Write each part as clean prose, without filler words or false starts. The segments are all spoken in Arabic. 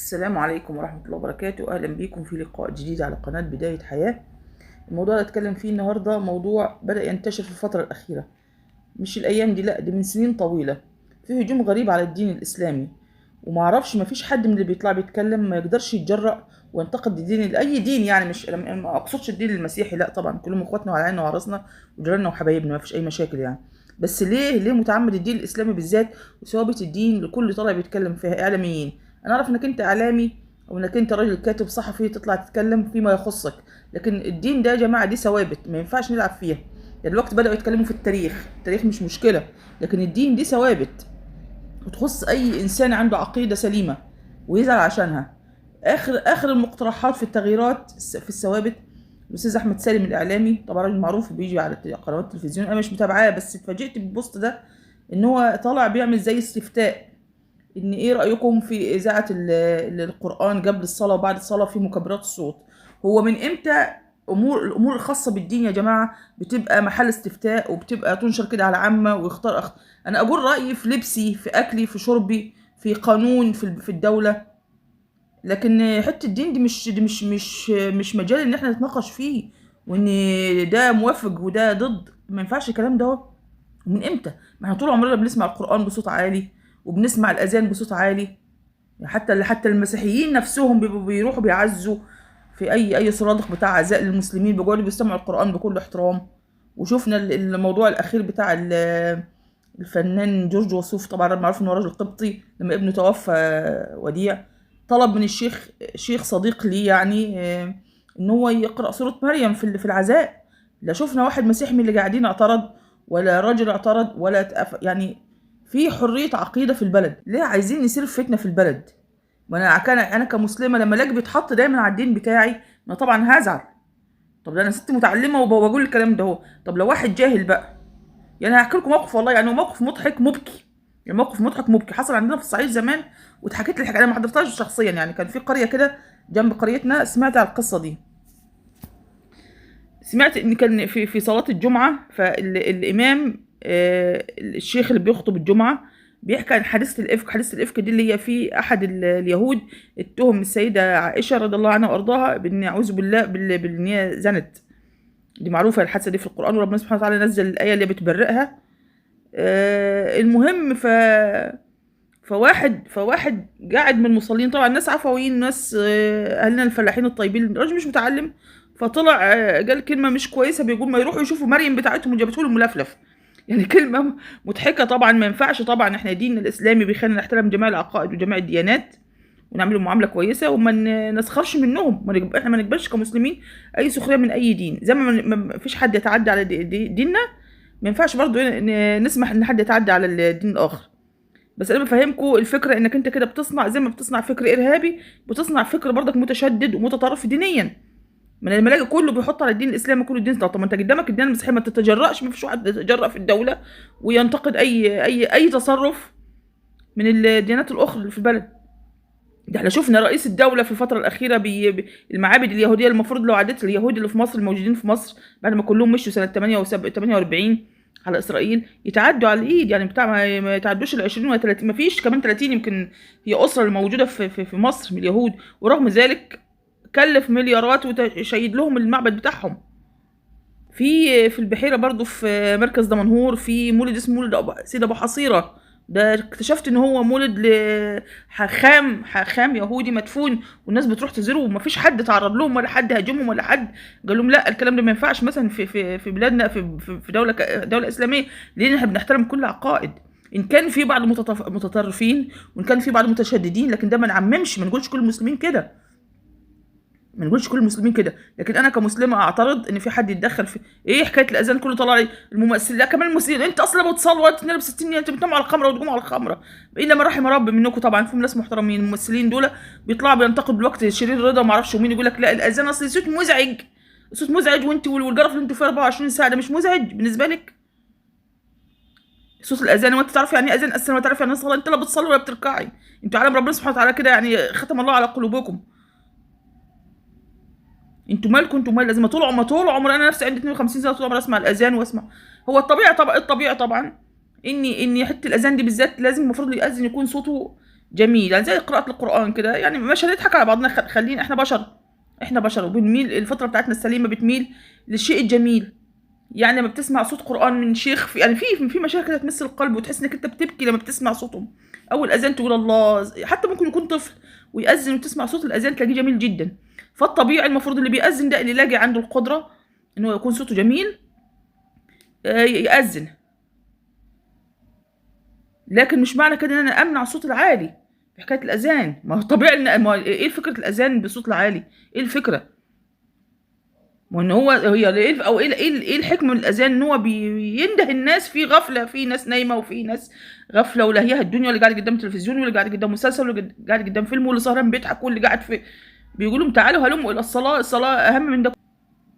السلام عليكم ورحمة الله وبركاته. أهلا بيكم في لقاء جديد على قناة بداية حياة. الموضوع اللي أتكلم فيه النهاردة موضوع بدأ ينتشر في الفترة الأخيرة، مش الأيام دي، لأ دي من سنين طويلة. في هجوم غريب على الدين الإسلامي، ومعرفش مفيش حد من اللي بيطلع بيتكلم ما يقدرش يتجرأ وينتقد الدين، أي دين يعني، مش ما أقصدش الدين المسيحي، لأ طبعا كلهم إخواتنا وعلى عيننا وعراسنا وجيراننا وحبايبنا، مفيش أي مشاكل يعني. بس ليه متعمد الدين الإسلامي بالذات وثوابت الدين لكل طالع بيتكلم فيها إعلاميين؟ انا اعرف انك انت اعلامي او انك انت راجل كاتب صحفي تطلع تتكلم فيما يخصك، لكن الدين ده يا جماعه دي ثوابت ما ينفعش نلعب فيها. يعني الوقت بداوا يتكلموا في التاريخ مش مشكله، لكن الدين دي ثوابت وتخص اي انسان عنده عقيده سليمه ويزعل عشانها. اخر المقترحات في التغييرات في الثوابت الاستاذ احمد سالم الاعلامي، طبعا راجل معروف بيجي على قنوات التلفزيون، انا مش متابعاه بس اتفاجئت بالبوست ده ان هو طالع بيعمل زي استفتاء ان ايه رأيكم في اذاعة القرآن قبل الصلاة وبعد الصلاة في مكبرات الصوت. هو من امتى الامور الخاصة بالدين يا جماعة بتبقى محل استفتاء وبتبقى تنشر كده على عامة ويختار انا اقول رأيي في لبسي، في اكلي، في شربي، في قانون في الدولة، لكن حتة الدين دي مش مجال ان احنا نتناقش فيه وان ده موافق وده ضد، ما ينفعش الكلام ده. من امتى؟ ما احنا طول عمرنا بنسمع القرآن بصوت عالي وبنسمع الأذان بصوت عالي، يعني حتى المسيحيين نفسهم بيروحوا بيعزوا في أي صرادق بتاع عزاء للمسلمين بيقعدوا بيستمعوا القرآن بكل احترام. وشوفنا الموضوع الأخير بتاع الفنان جورج وسوف، طبعا معروف إنه راجل قبطي، لما ابنه توفى وديع طلب من شيخ صديق لي يعني إن هو يقرأ سورة مريم في العزاء. لا شفنا واحد مسيحي من اللي قاعدين اعترض، ولا راجل اعترض، يعني في حرية عقيدة في البلد. ليه عايزين نصير فتنة في البلد؟ وانا انا كمسلمة لما الاقي بيتحط دايما على الدين بتاعي ما طبعا هزعل. طب ده انا ست متعلمة وبقول الكلام ده هو. طب لو واحد جاهل بقى، يعني هحكي لكم موقف والله، يعني موقف مضحك مبكي، يعني موقف مضحك مبكي حصل عندنا في الصعيد زمان، واتحكيت لي الحكايه، انا ما حضرتهاش شخصيا يعني. كان في قرية كده جنب قريتنا، سمعت على القصة دي. سمعت ان كان في صلاة الجمعة، فالامام الشيخ اللي بيخطب الجمعة بيحكي عن حادثة الإفك. حادثة الإفك دي اللي هي في أحد اليهود اتهم السيدة عائشة رضي الله عنها وأرضاها بأن أعوذ بالله بأن هي زنت. دي معروفة الحادثة دي في القرآن، وربنا سبحانه وتعالى نزل الآية اللي بتبرئها. المهم فواحد قاعد من المصلين، طبعا الناس عفويين، ناس أهلنا الفلاحين الطيبين، الراجل مش متعلم، فطلع قال كلمة مش كويسة، بيقول ما يروحوا يشوفوا مريم بتاعتهم وجابته لهم ملفلف. يعني كلمة مضحكة طبعا، ما ينفعش طبعا. احنا ديننا الإسلامي بيخلينا نحترم جميع العقائد وجميع الديانات ونعملهم معاملة كويسة وما نسخرش منهم. احنا ما نقبلش كمسلمين أي سخرية من أي دين، زي ما فيش حد يتعدى على ديننا، ما ينفعش برضو نسمح ان حد يتعدى على الدين الآخر. بس انا بفهمكم الفكره، انك انت كده بتصنع زي ما بتصنع فكر ارهابي، بتصنع فكر برضك متشدد ومتطرف دينيا. من الملاجئ كله بيحط على الدين الاسلامي كله الدين. طب ما انت قدامك الدين المسيحي، ما تتجرأش، ما فيش واحد يتجرأ في الدوله وينتقد اي تصرف من الديانات الاخرى اللي في البلد. ده احنا شفنا رئيس الدوله في الفتره الاخيره المعابد اليهوديه، المفروض لو عدت اليهود اللي في مصر الموجودين في مصر بعد ما كلهم مشوا سنه 48 على اسرائيل، يتعدوا على الايد، يعني بتاع ما يتعدوش ال 20 ولا 30، ما فيش كمان 30 يمكن هي اسره الموجوده في مصر من اليهود، ورغم ذلك كلف مليارات وشيد لهم المعبد بتاعهم. في البحيره برضو في مركز دمنهور في مولد اسمه مولد سيد ابو حصيره، ده اكتشفت ان هو مولد حاخام يهودي مدفون، والناس بتروح تزوره ومفيش حد تعرض لهم ولا حد هاجمهم ولا حد قال لهم لا الكلام ده ما ينفعش مثلا في بلادنا في دوله اسلاميه، لان احنا بنحترم كل العقائد. ان كان في بعض متطرفين وان كان في بعض متشددين، لكن ده ما نعممش، ما نقولش كل المسلمين كده، ما نقولش كل المسلمين كده. لكن انا كمسلمه اعترض ان في حد يتدخل في ايه حكايه الاذان كله طلع لي الممثل، لا كمان الممثلين، انت اصلا بتصلي وقت 62، انت بتنام على الخمره وتقوم على الخمره، الا من رحم ربي منكم. طبعا فيهم ناس محترمين، الممثلين دول بيطلعوا بينتقدوا الوقت شرير رضا ما اعرفش ومين، يقول لك لا الاذان اصل صوت مزعج، صوت مزعج، وانت والجرف اللي انتوا فيه 24 ساعه ده مش مزعج بالنسبه لك؟ صوت الاذان، وانت تعرف يعني ايه اذان اصلا، وتعرف يعني ايه صلاه؟ انت لا بتصلي ولا بتركعي، انتوا عالم ربنا سبحانه وتعالى كده، يعني ختم الله على قلوبكم. انتوا مالكم، انتوا مال لازم طول عمر انا نفسي عندي 52 سنه طول عمري اسمع الاذان واسمع. هو الطبيعي طبعا، الطبيعي طبعا اني حته الاذان دي بالذات لازم المفروض اللي يأذن يكون صوته جميل، يعني زي قراءة القرآن كده، يعني مش هنضحك على بعضنا، خلينا احنا بشر، احنا بشر وبنميل، الفطرة بتاعتنا السليمة بتميل للشيء الجميل. يعني لما بتسمع صوت قرآن من شيخ، يعني في مشايخ كده تمس القلب وتحس انك انت بتبكي لما بتسمع صوتهم. اول اذان تقول الله، حتى ممكن يكون طفل ويأذن وتسمع صوت الاذان تلاقيه جميل جدا. فالطبيعي المفروض اللي بيأذن ده اللي لاقي عنده القدرة انه يكون صوته جميل يأذن. لكن مش معنى كده ان انا امنع الصوت العالي في حكايه الاذان. ما هو طبيعي ان ايه فكره الاذان بالصوت العالي؟ ايه الفكره؟ ما ان هو هي ايه او ايه الحكمه من الاذان؟ ان هو بينده الناس في غفله، في ناس نايمه وفي ناس غفله ولاهيها الدنيا، واللي قاعد قدام تلفزيون واللي قاعد قدام مسلسل واللي قاعد قدام فيلم واللي سهران بيضحك واللي قاعد في، بيقول لهم تعالوا هلموا الى الصلاه، الصلاه اهم من ده.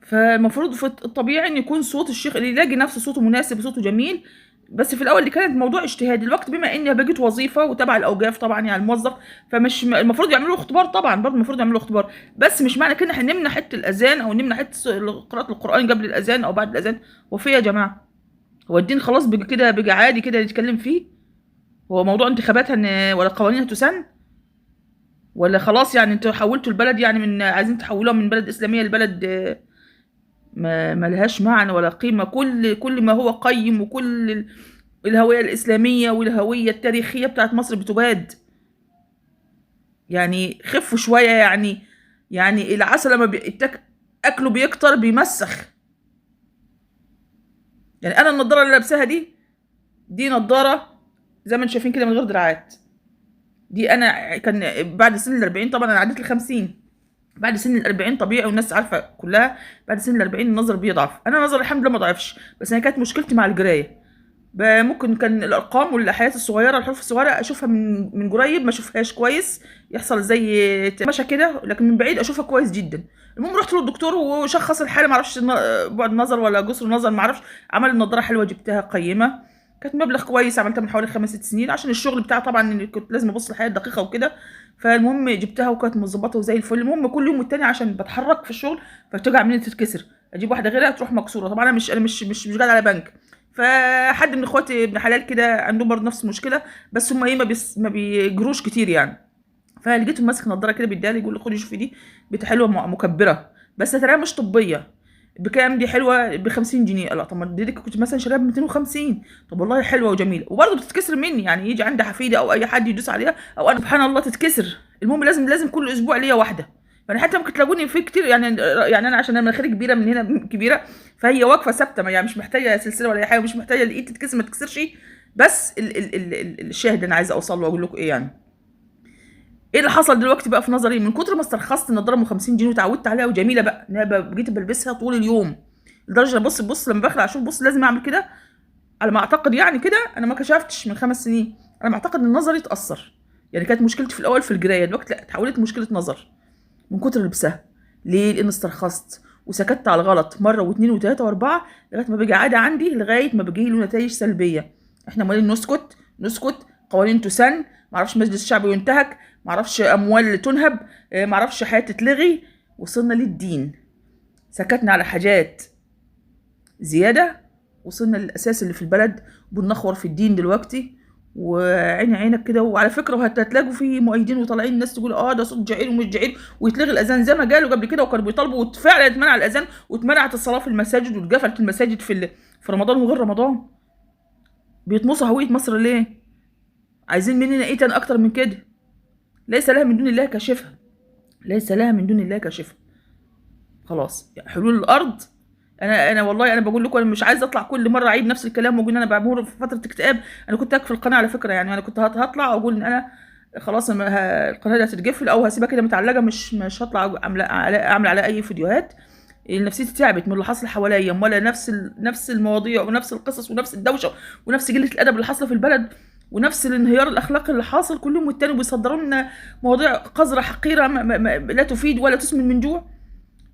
فالمفروض في الطبيعي ان يكون صوت الشيخ اللي يلاقي نفسه صوته مناسب وصوته جميل. بس في الاول اللي كانت موضوع اجتهاد، دلوقتي بما اني بقيت وظيفه وتبع الاوقاف طبعا يعني الموظف، فمش المفروض يعملوا اختبار، طبعا برضه المفروض يعملوا اختبار. بس مش معنى كده هنمنع حته الاذان او نمنع حته قراءه القران قبل الاذان او بعد الاذان. وفي يا جماعه، هو الدين خلاص بقى كده، بقى عادي كده نتكلم فيه؟ هو موضوع انتخاباتها ولا قوانينها تسن؟ ولا خلاص يعني انتوا حولتوا البلد، يعني من عايزين تحولوها من بلد اسلاميه لبلد ما لهاش معنى ولا قيمة. كل ما هو قيم، وكل الهوية الإسلامية والهوية التاريخية بتاعت مصر بتباد. يعني خفوا شوية يعني العسل لما أكله بيكتر بيمسخ. يعني أنا النضارة اللي لابساها دي نضارة زي ما انتم شايفين كده من غير دراعات. دي أنا كان بعد سن ال40، طبعا أنا عديت ال50. بعد سن ال40 طبيعي والناس عارفة كلها، بعد سن ال40 النظر بيضعف. أنا نظري الحمد لله ما ضعفش، بس أنا كانت مشكلتي مع القراية. ممكن كان الارقام والاحياءات الصغيره، الحروف الصغيره اشوفها من قريب ما اشوفهاش كويس، يحصل زي مشى كده، لكن من بعيد اشوفها كويس جدا. المهم رحت للدكتور وشخص الحاله، ما اعرفش بعد نظر ولا جسر نظر ما اعرفش. عمل النضاره حلوه جبتها قيمه، كانت مبلغ كويس، عملتها من حوالي 5 6 سنين عشان الشغل بتاعي طبعا، إني كنت لازم ابص للحياه الدقيقه وكده. فالمهم جبتها وكانت مظبطه وزي الفل. المهم كل يوم والتاني عشان بتحرك في الشغل فترجع مني تتكسر، اجيب واحده غيرها تروح مكسوره. طبعا انا مش قاعده على بنك. فحد من اخواتي ابن حلال كده عندهم برضه نفس المشكله، بس هم ايه ما بيجروش كتير يعني. فلقيته ماسك نضاره كده بيديها لي، يقول لي خدي شوفي دي، حلوه مكبره بس ترى مش طبيه. بكام دي؟ حلوه ب 50 جنيه. لا طب ما دي كنت مثلا شاريها ب 250. طب والله حلوه وجميله وبرضه بتتكسر مني، يعني يجي عندي حفيدي او اي حد يدوس عليها او انا سبحان الله تتكسر. المهم لازم كل اسبوع ليا واحده. فانا حتى ممكن تلاقوني في كتير يعني انا عشان انا مناخيري كبيره من هنا كبيره، فهي واقفه ثابته، يعني مش محتاجه سلسله ولا اي حاجه، مش محتاجه الايد تتكسر ما تتكسرش. بس الشاهد اللي انا عايزه اوصل له واقول لكم ايه يعني. ايه اللي حصل دلوقتي بقى في نظري؟ من كتر ما استرخصت النضاره ام 50 جنيه وتعودت عليها وجميله بقى، ان انا بقيت بلبسها طول اليوم، لدرجه بص لما بخلع اشوف بص لازم اعمل كده. على ما اعتقد يعني كده، انا ما كشفتش من 5 سنين، انا ما اعتقد ان نظري اتاثر. يعني كانت مشكلتي في الاول في القرايه، دلوقتي لا اتحولت مشكله نظر من كتر لبسها. ليه؟ لان استرخصت وسكت على الغلط مره واثنين وثلاثه واربعه لغايه ما بقى عاده عندي، لغايه ما بقى له نتائج سلبيه. احنا امال نسكت نسكت، قوانين تسن، معرفش مجلس الشعب ينتهك، معرفش اموال تنهب، معرفش حياه تتلغي. وصلنا للدين، سكتنا على حاجات زياده، وصلنا للاساس اللي في البلد، بننخور في الدين دلوقتي. وعيني عينك كده. وعلى فكره وهتلاقوا في مؤيدين وطالعين الناس تقول ده صوت جعير ومش جعير، ويتلغي الاذان زي ما قالوا قبل كده وكانوا بيطالبوا، وفعلا اتمنع الاذان واتمنعت الصلاه في المساجد واتقفلت المساجد في رمضان وغير رمضان. بيطمسوا هويه مصر ليه؟ عايزين مننا ايه تاني اكتر من كده؟ ليس لها من دون الله كاشفه، ليس لها من دون الله كاشفه. خلاص حلول الارض. انا والله انا بقول لكم، انا مش عايزه اطلع كل مره اعيد نفس الكلام واقول ان انا بمر في فتره اكتئاب. انا كنت اكفي القناه على فكره، يعني انا كنت هطلع واقول ان انا خلاص القناه دي هتتقفل او هسيبها كده متعلقه، مش هطلع اعمل على اي فيديوهات. نفسيتي تعبت من اللي حصل حواليا، ولا نفس المواضيع ونفس القصص ونفس الدوشه ونفس قله الادب اللي حاصله في البلد ونفس الانهيار الاخلاقي اللي حاصل. كل يوم والتاني بيصدروا لنا مواضيع قذره حقيره لا تفيد ولا تسمن من جوع،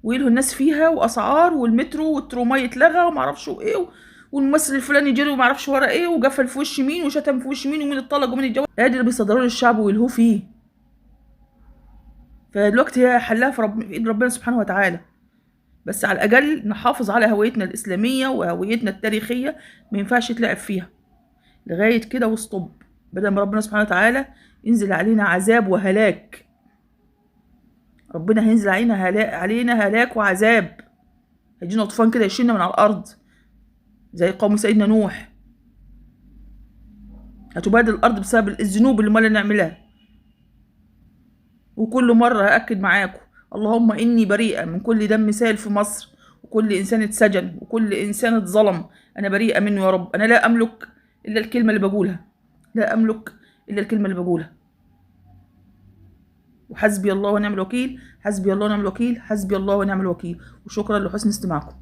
ويلهوا الناس فيها، واسعار والمترو والتروماي اتلغى ومعرفش ايه، والممثل الفلاني جري ومعرفش ورا ايه، وقفل في وش مين وشتم في وش مين ومين اتطلق ومين اتجوز. ادي اللي بيصدروا للشعب ويلهوه فيه. فدلوقتي هي حلها في ايد ربنا سبحانه وتعالى. بس على الاقل نحافظ على هويتنا الاسلاميه وهويتنا التاريخيه، ما ينفعش يتلعب فيها لغايه كده وستوب. بدل ما ربنا سبحانه وتعالى ينزل علينا عذاب وهلاك. ربنا هينزل علينا هلاك وعذاب، هيجينا طوفان كده يشيلنا من على الارض زي قوم سيدنا نوح. هتبادل الارض بسبب الذنوب اللي ما نعملها. وكل مره هاكد معاكم، اللهم اني بريئه من كل دم سال في مصر، وكل انسان اتسجن، وكل انسان اتظلم. انا بريئه منه يا رب. انا لا املك الا الكلمه اللي بقولها، لا املك الا الكلمه اللي بقولها. وحسبي الله ونعم الوكيل، حسبي الله ونعم الوكيل، حسبي الله ونعم الوكيل. وشكرا لحسن استماعكم.